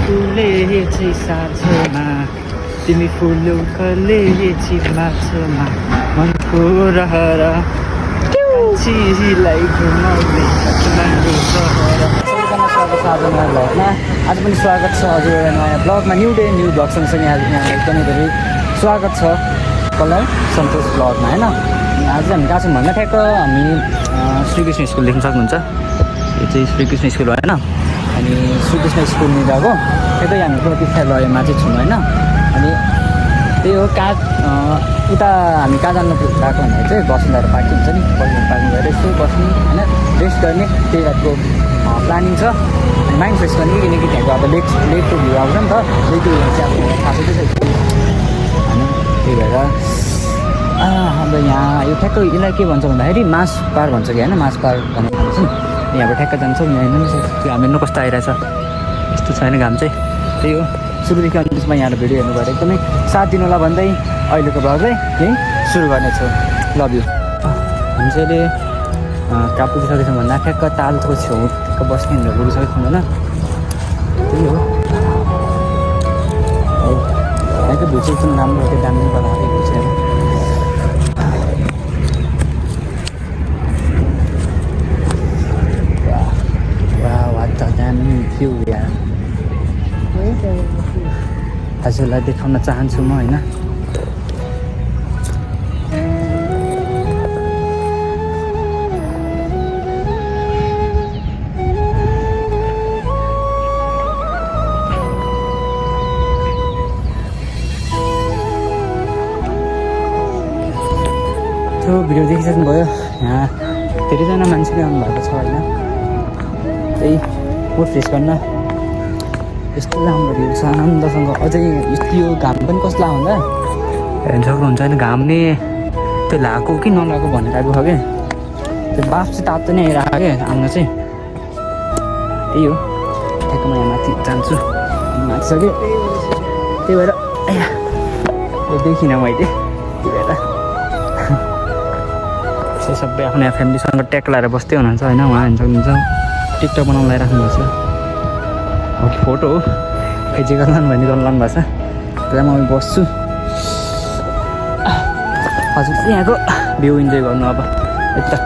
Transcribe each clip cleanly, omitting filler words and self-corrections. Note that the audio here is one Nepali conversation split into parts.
फुलेछि साँझमा तिमी फुल्यौ कलेछि माछोमा मनको रहर कान्छीलाई घुमाउने काठमाडौँ सहर। सबैजना स्वागत छ आज नयाँ ब्लगमा। आज पनि स्वागत छ हजुर एउटा नयाँ ब्लगमा। न्यू डे न्यू ब्लग सँगसँगै आज यहाँलाई एकदमै धेरै स्वागत छ कसलाई सन्तोष ब्लगमा होइन। आज हामी कहाँ छौँ भन्दा ठ्याक्क हामी श्रीकृष्ण स्कुल देख्न सक्नुहुन्छ। यो चाहिँ श्रीकृष्ण स्कुल होइन। अनि श्रीकृष्ण स्कुल निदाको ठ्याक्कै हामी प्रतिष्ठालयमा चाहिँ छौँ होइन। अनि त्यही हो कहाँ उता हामी कहाँ जानु गएको भन्दा चाहिँ वसुन्धरा पार्क हुन्छ नि, वसुन्धरा पार्कमा गएर यसो बस्ने होइन, रेस्ट गर्ने त्यही टाइपको प्लानिङ छ। अनि माइन्ड फ्रेस गर्ने किनकि त्यहाँको अब लेकको भ्यू आउँछ नि त, लेकको भ्यू चाहिँ अब थाहा छ होइन। त्यही भएर अब यहाँ यो ठ्याक्क यसलाई के भन्छ भन्दाखेरि मास पार भन्छ कि होइन, मास पार भन्ने भन्छ नि। यहाँबाट ठ्याक्क जान्छौँ। यहाँ हेर्नु नि त्यो हामी हेर्नु कस्तो आइरहेछ, यस्तो छैन घाम चाहिँ। त्यही हो सुरुदेखि अन्तिमसम्म यहाँ भिडियो हेर्नु भएर एकदमै साथ दिनु होला भन्दै अहिलेको ब्लगलाई यहीँ सुरु गर्नेछु। Love you. हामी चाहिँ अहिले कहाँ पुगिसकेको छौँ भन्दा ठ्याक्क तालको छेउ ठ्याक्क बस्ने भनेर पुगिसकेको छौँ होइन। त्यही हो यहाँको भ्यू चाहिँ एकदम राम्रो हो, त्यो दामी बनाएको भ्यू चाहिँ। भ्यू यार हजुरलाई देखाउन चाहन्छु म होइन। त्यो भिडियो देखिसक्नुभयो। यहाँ धेरैजना मान्छेले आउनुभएको छ होइन। त्यही मुड फ्रेस गर्न यस्तो राम्रो भ्यू छ आनन्दसँग। अझै यो घाम पनि कस्तो लाग्यो भन्दा हेर्नु सक्नुहुन्छ होइन। घाम नि त्यो लगाएको कि नलाएको भन्ने टाइपको छ क्या। त्यो बाफ चाहिँ तातो नै आइरहेको क्या आउन चाहिँ। त्यही हो ठ्याक्क म यहाँ माथि जान्छु, माथि सक्यो। त्यही भएर यो देखिनँ मैले। त्यही भएर सबै आफ्नो यहाँ फ्यामिलीसँग ट्याक लगाएर बस्दै हुनुहुन्छ होइन। उहाँ हेर्नु सक्नुहुन्छ टिकटक बनाउनु लगाइराख्नु भएको छ। हो कि फोटो हो फिजिकल लानु भन्ने गर्नु लानु भएको छ। त्यसलाई म बस्छु। हजुर यहाँको भ्यू इन्जोय गर्नु अब यता।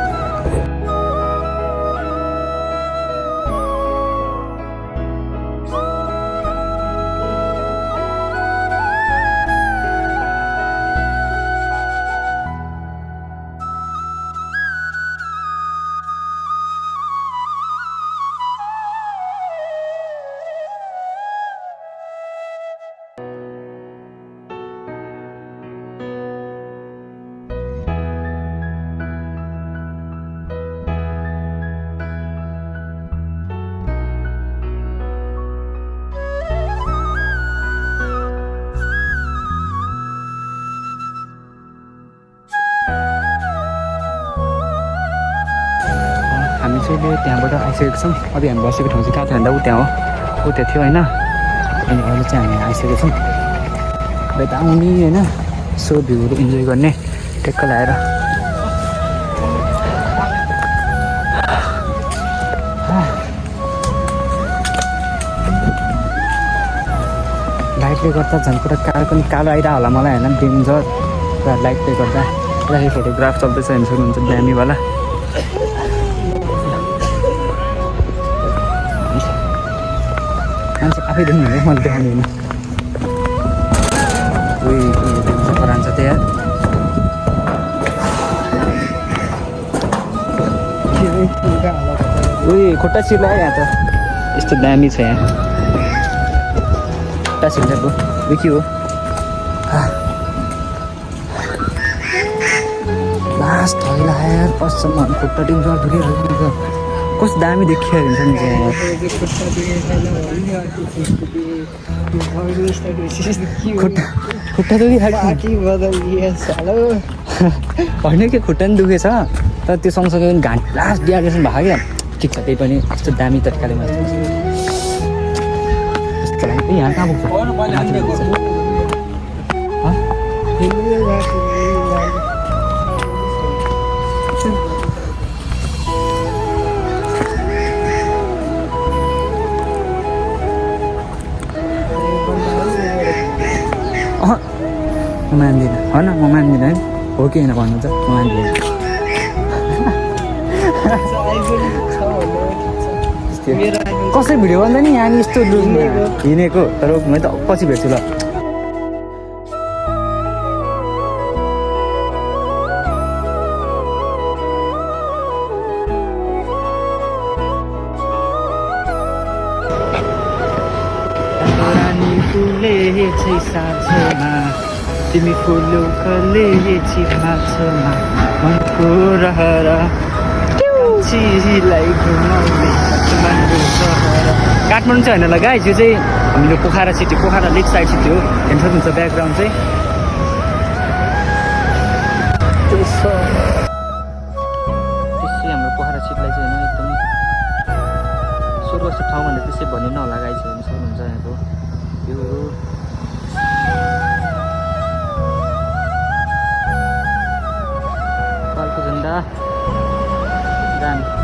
हामी चाहिँ त्यहाँबाट आइसकेको छौँ। अब हामी बसेको ठाउँ चाहिँ कहाँ थियो भन्दा ऊ त्यहाँ हो, ऊ त्यो थियो होइन। अनि अहिले चाहिँ हामी आइसकेको छौँ। अब यता आउने होइन सो भ्यूहरू इन्जोय गर्ने टेक्क लगाएर। लाइटले गर्दा झन् पुरा कार पनि कालो आइरहेको होला मलाई होइन, डेन्जर पुरा लाइटले गर्दा। पुरा फोटोग्राफ चल्दैछ हेर्नु सक्नुहुन्छ दामीवाला। मान्छे आफै देख्नु भने मैले देखाउँदैन। उयो परान्छ त्यहाँ उयो खुट्टा चिर्लायो यहाँ त यस्तो दामी छ यहाँ। खुट्टा चिर्लाको उयो के हो लास्ट थैला यार पश्चिम खुट्टा टिम्छ दुखिहाल्छ। कस्तो दामी देखियो हुन्छ नि चाहिँ खुट्टा होइन कि खुट्टा पनि दुखेछ तर त्यो सँगसँगै घाँटी लास्ट डिहाइड्रेसन भएको क्या। ठिक छ त्यही पनि यस्तो दामी तरिकाले यस्तो लागि यहाँ कहाँ पुग्छ। म मान्दिनँ होइन म मान्दिनँ है हो कि होइन भन्नु त म मान्दिनँ कसै भिडियो भन्दा नि यहाँ यस्तो हिँडेको तर म त पछि भेट्छु ल फुले छै साँझमा तिमी फुलो कले माछमा मनको रहर चिलाई घुमाउने काठमाडौँ सहर काठमाडौँ चाहिँ होइन होला गाइस यो चाहिँ हामीले पोखरा सिटी पोखरा लेक साइड सिटी हो हेर्नु सक्नुहुन्छ ब्याकग्राउन्ड चाहिँ त्यसै हाम्रो पोखरा सिटीलाई चाहिँ होइन एकदमै स्वर्गस्थ ठाउँ भनेर त्यसै भनिन होला गाइस हेर्नु सक्नुहुन्छ यहाँको यो पाल्पो झन्डा गान